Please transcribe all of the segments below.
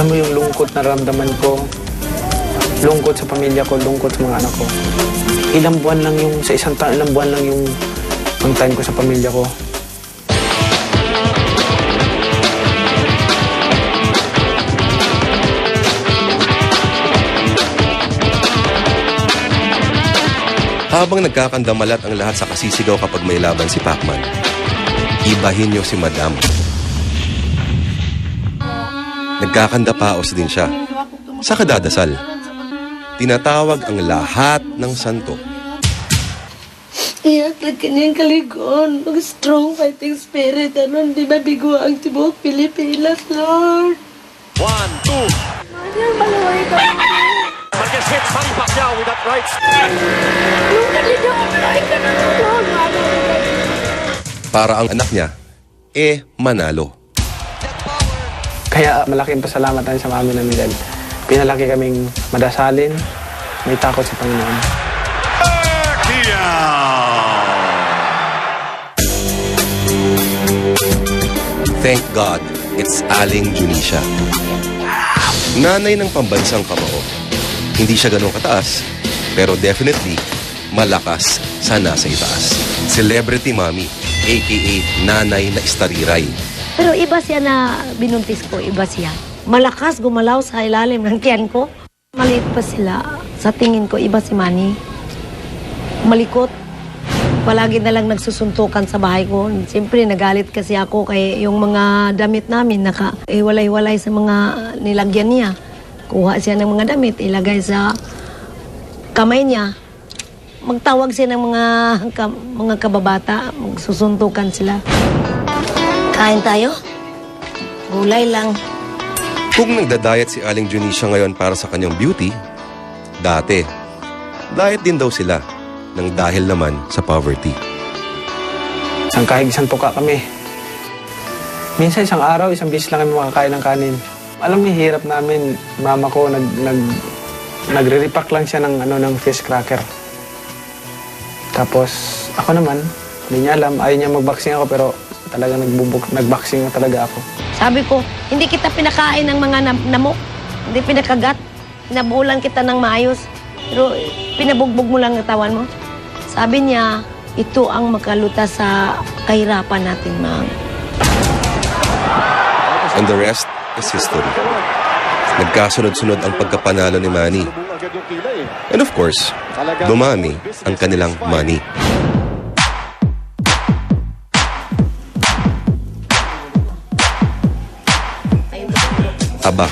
Alam mo yung lungkot na ramdaman ko, lungkot sa pamilya ko, lungkot sa mga anak ko. Ilang buwan lang yung, sa isang taon, ilang buwan lang yung ang time ko sa pamilya ko. Habang nagkakandamalat ang lahat sa kasisigaw kapag may laban si Pacman, ibahin niyo si Madam. Nagkakandapaos din siya sa kadadasal. Tinatawag ang lahat ng santo. Iyak na kanyang kaligon, mag-strong fighting spirit, ano, hindi mabigo ang tibok Pilipinas, Lord. 1, 2. Ano, malaway ka. Marquez hits Manny Pacquiao with that right. Yung kaligon, malaway ka na, Lord. Para ang anak niya, manalo. Kaya malaking pasalamat tayo sa mami namin dahil pinalaki kaming madasalin, may takot sa Panginoon. Thank God, it's Aling Junisha. Nanay ng pambansang kamao. Hindi siya ganun kataas, pero definitely malakas sa nasa itaas. Celebrity mommy, aka nanay na istariray. Pero iba siya na binuntis ko, iba siya. Malakas gumalaw sa ilalim ng tiyan ko. Maliit pa sila. Sa tingin ko, iba si Manny. Malikot. Palagi na lang nagsusuntukan sa bahay ko. Siyempre, nagalit kasi ako kay yung mga damit namin naka-iwalay-walay sa mga nilagyan niya. Kuha siya ng mga damit, ilagay sa kamay niya. Magtawag siya ng mga kababata, magsusuntukan sila. Kain tayo? Gulay lang. Kung nagda-diet si Aling Junisha ngayon para sa kanyang beauty, dati, diet din daw sila nang dahil naman sa poverty. Isang kahig, isang tuka kami. Minsan isang araw, isang bis lang kami makakain ng kanin. Alam mo, hirap namin, mama ko, nagre-repack lang siya ng fish cracker. Tapos, ako naman, hindi niya alam, ayaw niya mag-boxing ako, pero talaga nag-boxing na talaga ako. Sabi ko, hindi kita pinakain ng mga namok, hindi pinakagat, pinabulan kita ng maayos, pero pinabugbog mo lang ang tawan mo. Sabi niya, ito ang makalutas sa kahirapan natin, ma'am. And the rest is history. Nagkasunod-sunod ang pagkapanalo ni Manny. And of course, dumami ang kanilang money. Aba,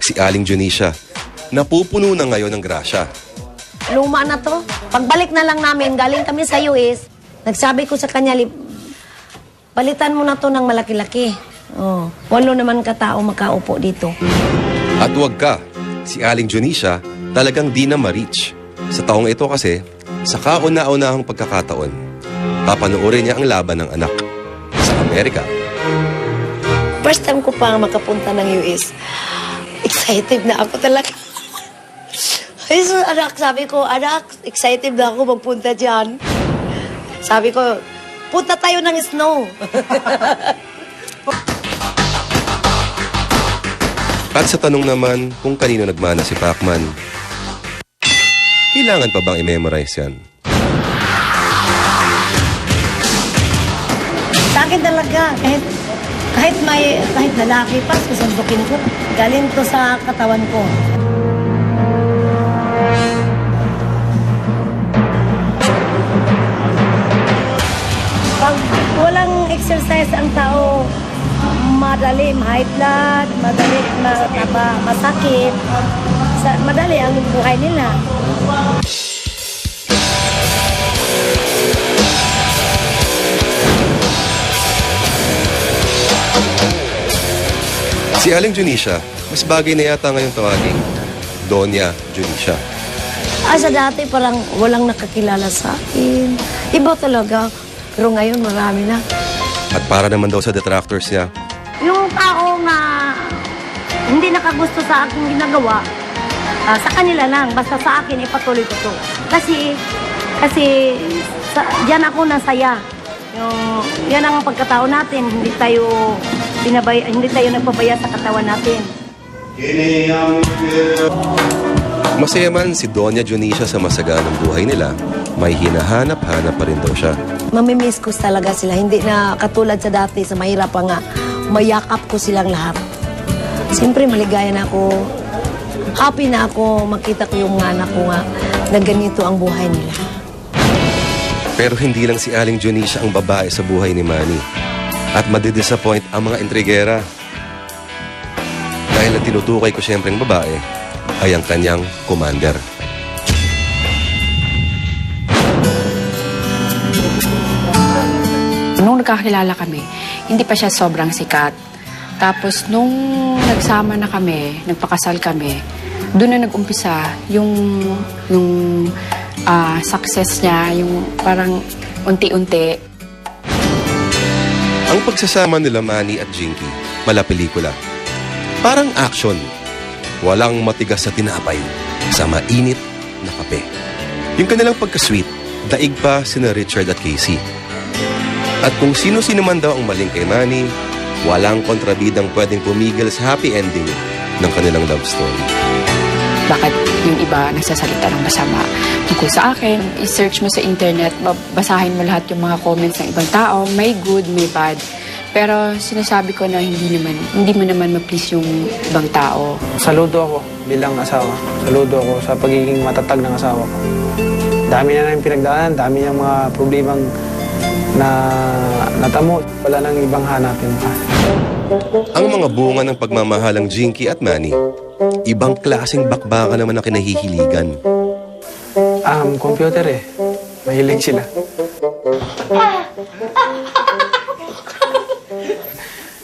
si Aling Junisha, napupuno na ngayon ng grasya. Luma na to. Pagbalik na lang namin, galing kami sa US, nagsabi ko sa kanya, balitan mo na to ng malaki-laki. Oh, 8 naman katao makaupo dito. At huwag ka, si Aling Junisha talagang di na ma-reach. Sa taong ito kasi, sa kauna-unahang pagkakataon, papanoorin niya ang laban ng anak sa Amerika. First time ko pa makapunta ng US. Excited na ako talaga. Ay, so, anak, sabi ko, anak, excited na ako magpunta dyan. Sabi ko, punta tayo ng snow. At sa tanong naman kung kanino nagmana si Pacman, kailangan pa bang i-memorize yan? Sa akin talaga, kahit lalaki pa, susundukin ko. Galing to sa katawan ko. Pag walang exercise ang tao, madali high blood, madali masakit, madali ang buhay nila. Si Aling Junisha, mas bagay na yata ngayong tawagin, Doña Junisha. Sa dati parang walang nakakilala sa akin. Iba talaga. Pero ngayon marami na. At para naman daw sa detractors niya, Yung tao na hindi nakagusto sa aking ginagawa, sa kanila lang. Basta sa akin, ipatuloy ko to. Kasi diyan ako nasaya. Yan ang pagkatao natin. Hindi tayo nagpabaya sa katawan natin. Masaya man si Doña Junicia sa masaganang buhay nila, may hinahanap-hanap pa rin daw siya. Mamimiss ko talaga sila. Hindi na katulad sa dati, sa mahirap pa nga. Mayakap ko silang lahat. Siyempre, maligaya na ako. Happy na ako. Makita ko yung anak ko nga na ganito ang buhay nila. Pero hindi lang si Aling Junicia ang babae sa buhay ni Manny. At madidisappoint ang mga intrigera. Dahil ang tinutukay ko siyempre ang babae ay ang kanyang commander. Nung nagkakilala kami, hindi pa siya sobrang sikat. Tapos nung nagsama na kami, nagpakasal kami, doon na nag-umpisa yung success niya, yung parang unti-unti. Ang pagsasama nila Manny at Jinky, mala pelikula. Parang action. Walang matigas sa tinapay sa mainit na kape. Yung kanilang pagka-sweet, daig pa sina Richard at Casey. At kung sino-sino man daw ang maling kay Manny, walang kontrabidang pwedeng pumigil sa happy ending ng kanilang love story. Bakit yung iba nagsasalita ng masama tungkol sa akin? I-search mo sa internet, basahin mo lahat yung mga comments ng ibang tao. May good, may bad. Pero sinasabi ko na hindi mo naman ma-please yung ibang tao. Saludo ako bilang asawa. Saludo ako sa pagiging matatag ng asawa ko. Dami na namin pinagdaanan, dami ng mga problemang na natamo. Wala nang ibang hanapin pa. Ang mga bunga ng pagmamahalang Jinky at Manny, ibang klaseng bakbaka naman ang kinahihiligan. Computer eh. Mahilig sila.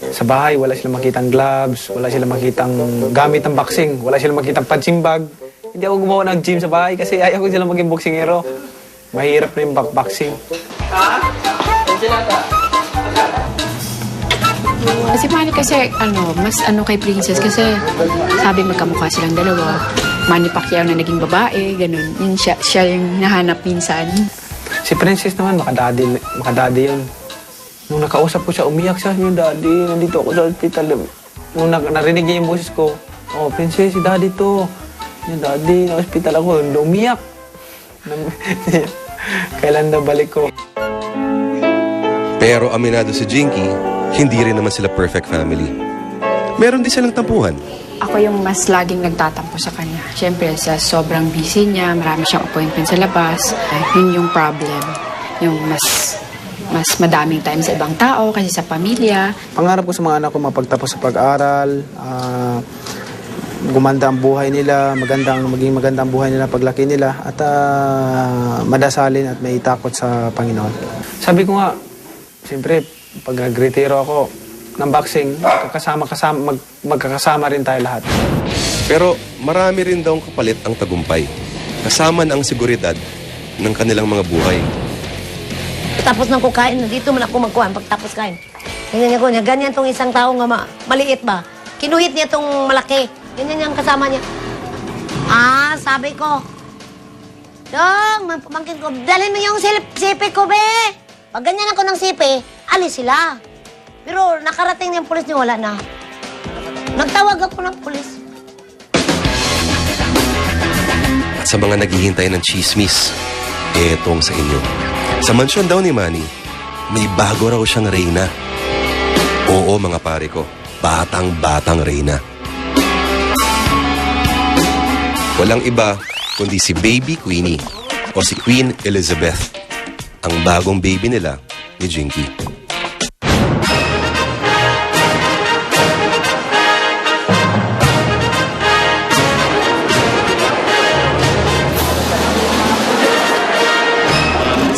Sa bahay, wala silang makitang gloves, wala silang makitang gamit ng boxing, wala silang makitang punching bag. Hindi ako gumawa ng gym sa bahay kasi ayaw ko silang maging boxingero. Mahirap na yung boxing. Si Manny kasi, mas kay Princess kasi sabi magkamukha silang dalawa. Manny Pacquiao na naging babae, ganun. Yun siya yung nahanap minsan. Si Princess naman, makadadi yun. Nung nakausap ko siya, umiyak siya, yung daddy, nandito ako sa hospital. Nung narinig niya yung boses ko, oh, Princess, si daddy to. Yung daddy, na hospital ako, umiyak. Kailan daw balik ko? Pero aminado si Jinky, hindi rin naman sila perfect family. Meron din silang tampuhan. Ako yung mas laging nagtatampo sa kanya. Siyempre, sa sobrang busy niya, marami siyang appointment sa labas. Yun yung problem. Yung mas madaming time sa ibang tao kasi sa pamilya. Pangarap ko sa mga anak ko mapagtapos sa pag-aral, gumanda ang buhay nila, maging maganda ang buhay nila paglaki nila, at madasalin at may takot sa Panginoon. Sabi ko nga, siyempre, pag nag-retiro ako ng boxing, magkakasama rin tayo lahat. Pero marami rin daw kapalit ang tagumpay. Kasama na ang seguridad ng kanilang mga buhay. Tapos nang kukain, dito man ako magkuhan pagtapos kain. Ganyan niya, ganyan tong isang tao nga maliit ba? Kinuhit niya tong malaki. Ganyan yung kasama niya. Sabi ko, Dong, pamangkin ko, dalhin mo yung sipi ko, be. Pag ganyan ako ng sipi, alis sila. Pero nakarating yung pulis niya, wala na. Nagtawag ako ng pulis. At sa mga naghihintay ng chismis, etong sa inyo. Sa mansyon daw ni Manny, may bago raw siyang reyna. Oo mga pare ko, batang-batang reyna. Walang iba kundi si Baby Queenie o si Queen Elizabeth, ang bagong baby nila ni Jinky.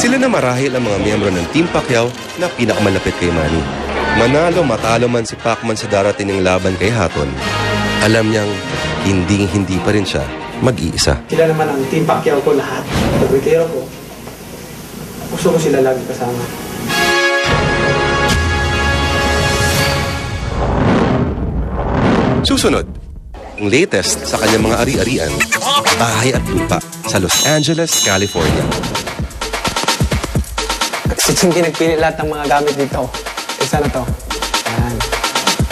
Sila na marahil ang mga miyembro ng Team Pacquiao na pinakamalapit kay Manny. Manalo matalo man si Pacman sa darating ng laban kay Hatton, alam niyang hindi pa rin siya mag-iisa. Sila naman ang Team Pacquiao ko lahat. Pag-retiro ko, gusto ko sila lagi kasama. Susunod, ang latest sa kanyang mga ari-arian, bahay at lupa sa Los Angeles, California. Si Jinky nagpili lahat ng mga gamit dito. Isa na to.